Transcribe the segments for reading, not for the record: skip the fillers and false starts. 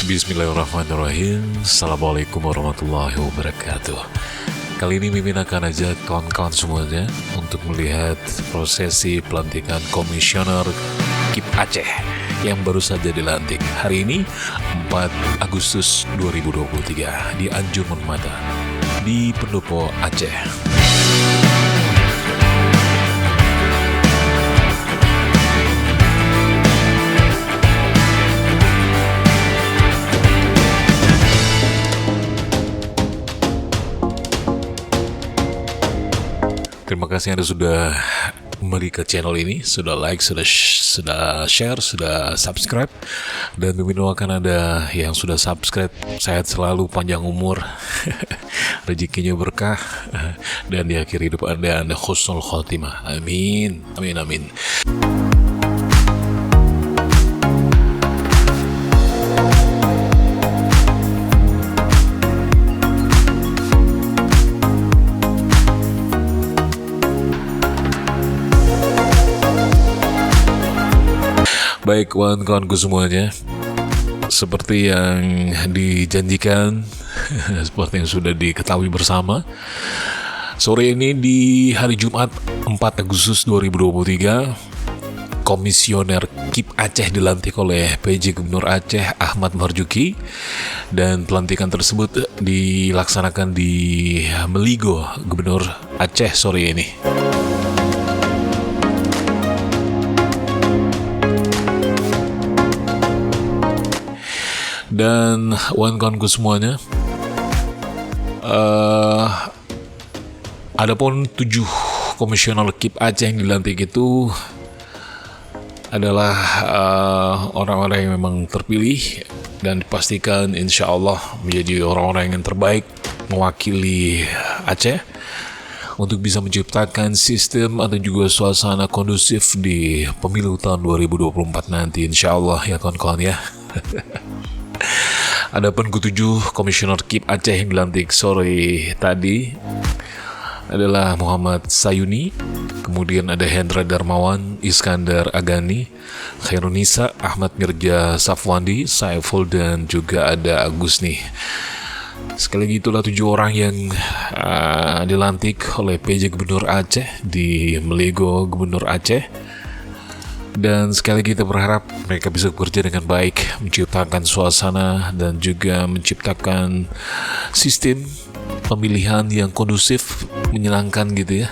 Bismillahirrahmanirrahim. Assalamualaikum warahmatullahi wabarakatuh. Kali ini Mimin akan ajak kawan-kawan semuanya untuk melihat prosesi pelantikan Komisioner KIP Aceh yang baru saja dilantik hari ini 4 Agustus 2023 di Anjuman Mata di Pendopo Aceh. Terima kasih Anda sudah kembali ke channel ini, sudah like, sudah share, sudah subscribe. Dan Mimin doakan Anda yang sudah subscribe sehat selalu, panjang umur, rezekinya berkah, dan di akhir hidup Anda husnul khotimah. Amin, amin, amin. Baik kawan-kawanku semuanya, seperti yang dijanjikan, seperti yang sudah diketahui bersama, sore ini di hari Jumat 4 Agustus 2023, Komisioner KIP Aceh dilantik oleh PJ Gubernur Aceh Ahmad Marzuki, dan pelantikan tersebut dilaksanakan di Meligo, Gubernur Aceh sore ini. Dan kawan-kawanku semuanya, adapun 7 komisioner KIP Aceh yang dilantik itu adalah orang-orang yang memang terpilih dan dipastikan insya Allah menjadi orang-orang yang terbaik mewakili Aceh untuk bisa menciptakan sistem atau juga suasana kondusif di pemilu tahun 2024 nanti insya Allah ya kawan-kawan ya. Adapun ke-7 komisioner KIP Aceh yang dilantik sore tadi adalah Muhammad Sayuni, kemudian ada Hendra Darmawan, Iskandar Agani, Khairunisa, Ahmad Mirja Safwandi, Saiful, dan juga ada Agus nih. Sekali lagi itulah 7 orang yang dilantik oleh PJ Gubernur Aceh di Meligo Gubernur Aceh. Dan sekali lagi kita berharap mereka bisa bekerja dengan baik, menciptakan suasana dan juga menciptakan sistem pemilihan yang kondusif, menyenangkan gitu ya.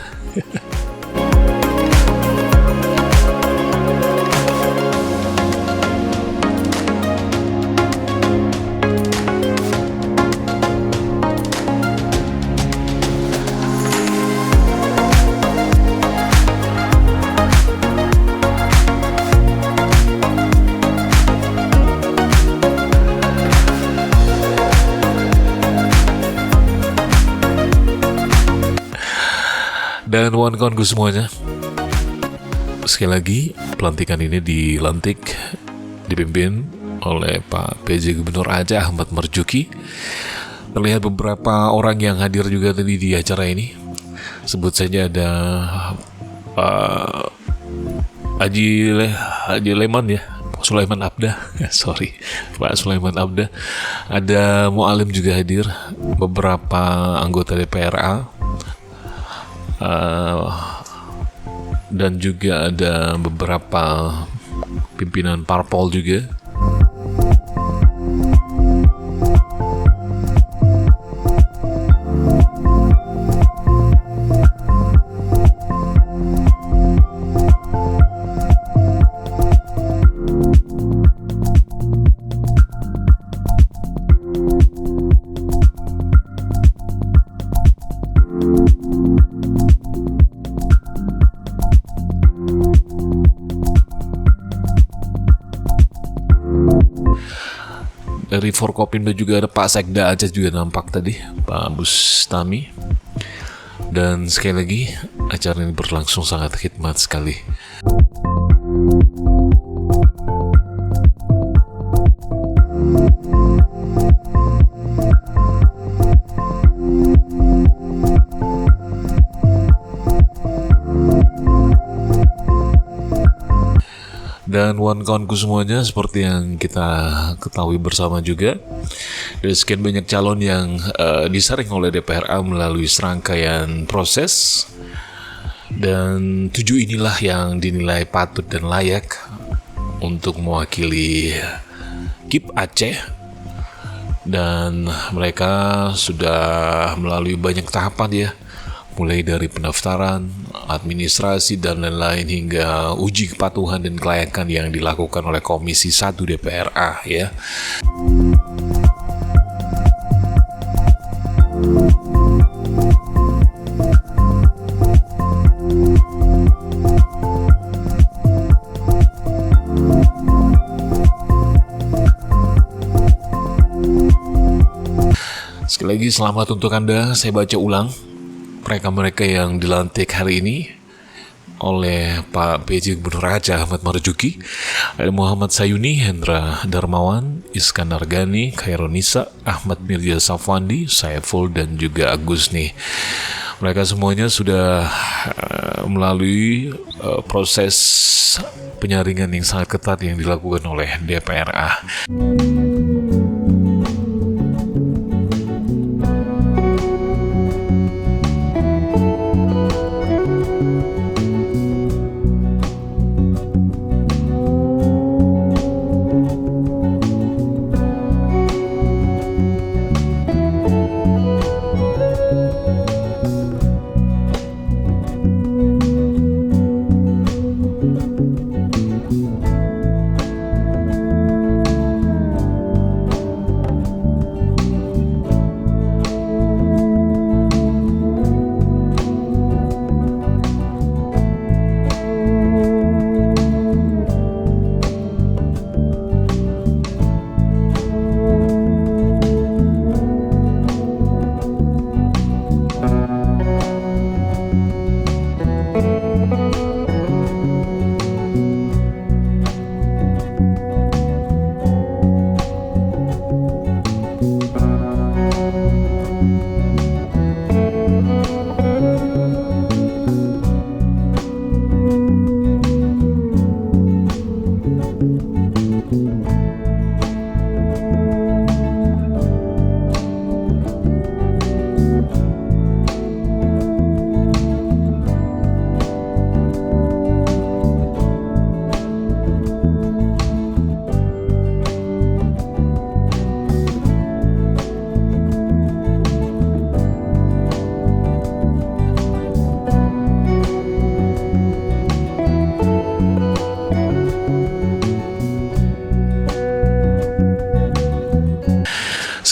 Dan kawan-kawanku semuanya, sekali lagi pelantikan ini dipimpin oleh Pak PJ Gubernur Aceh Ahmad Marzuki. Terlihat beberapa orang yang hadir juga tadi di acara ini. Sebut saja ada Pak Haji Leman ya, Sulaiman Abda, sorry, Pak Sulaiman Abda. Ada Mu'alim juga hadir, beberapa anggota DPRA, dan juga ada beberapa pimpinan parpol juga. Dari Forkopimda juga ada Pak Sekda Aceh juga nampak tadi, Pak Bustami. Dan sekali lagi acara ini berlangsung sangat khidmat sekali. Dan kawan-kawanku semuanya, seperti yang kita ketahui bersama juga, dari sekian banyak calon yang disaring oleh DPRA melalui serangkaian proses, dan 7 inilah yang dinilai patut dan layak untuk mewakili KIP Aceh. Dan mereka sudah melalui banyak tahapan ya, mulai dari pendaftaran, administrasi, dan lain-lain hingga uji kepatuhan dan kelayakan yang dilakukan oleh Komisi 1 DPRA ya. Sekali lagi selamat untuk Anda. Saya baca ulang mereka-mereka yang dilantik hari ini oleh Pak PJ Gubernur Aceh Ahmad Marzuki. Ada Muhammad Sayuni, Hendra Darmawan, Iskandar Gani, Khairunisa, Ahmad Mirza Safwandi, Saiful, dan juga Agus nih. Mereka semuanya sudah melalui proses penyaringan yang sangat ketat yang dilakukan oleh DPRA.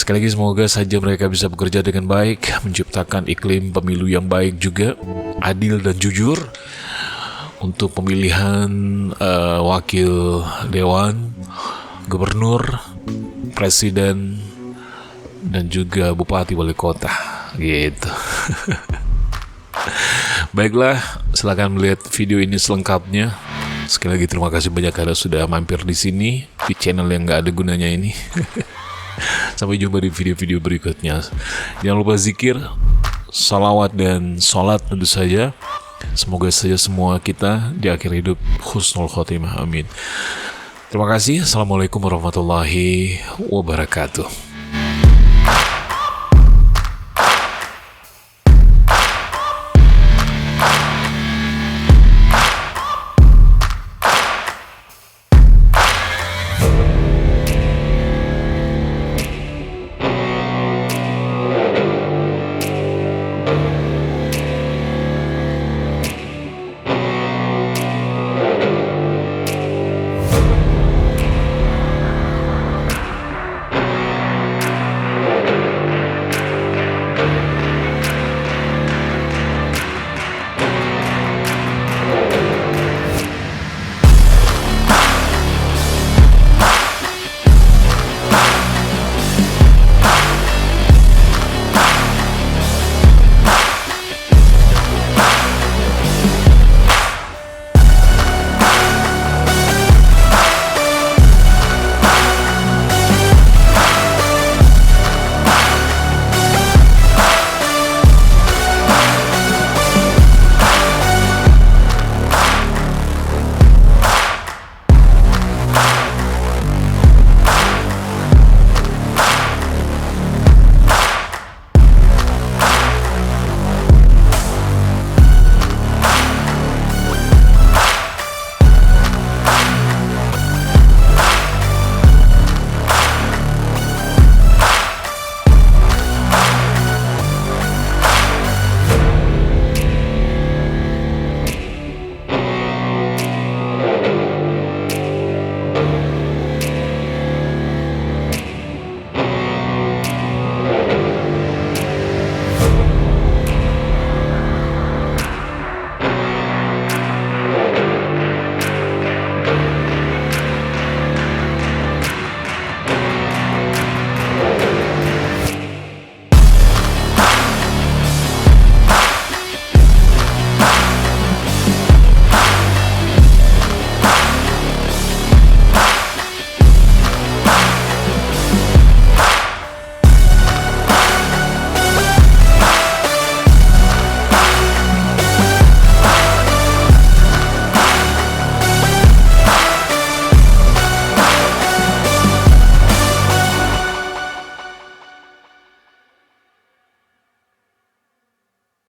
Sekali lagi semoga saja mereka bisa bekerja dengan baik, menciptakan iklim pemilu yang baik juga, adil dan jujur untuk pemilihan wakil dewan, gubernur, presiden, dan juga bupati wali kota gitu. Baiklah, silakan melihat video ini selengkapnya. Sekali lagi terima kasih banyak karena sudah mampir di sini di channel yang gak ada gunanya ini. Sampai jumpa di video-video berikutnya. Jangan lupa zikir, salawat, dan sholat tentu saja. Semoga saja semua kita di akhir hidup husnul khotimah. Amin. Terima kasih. Assalamualaikum warahmatullahi wabarakatuh.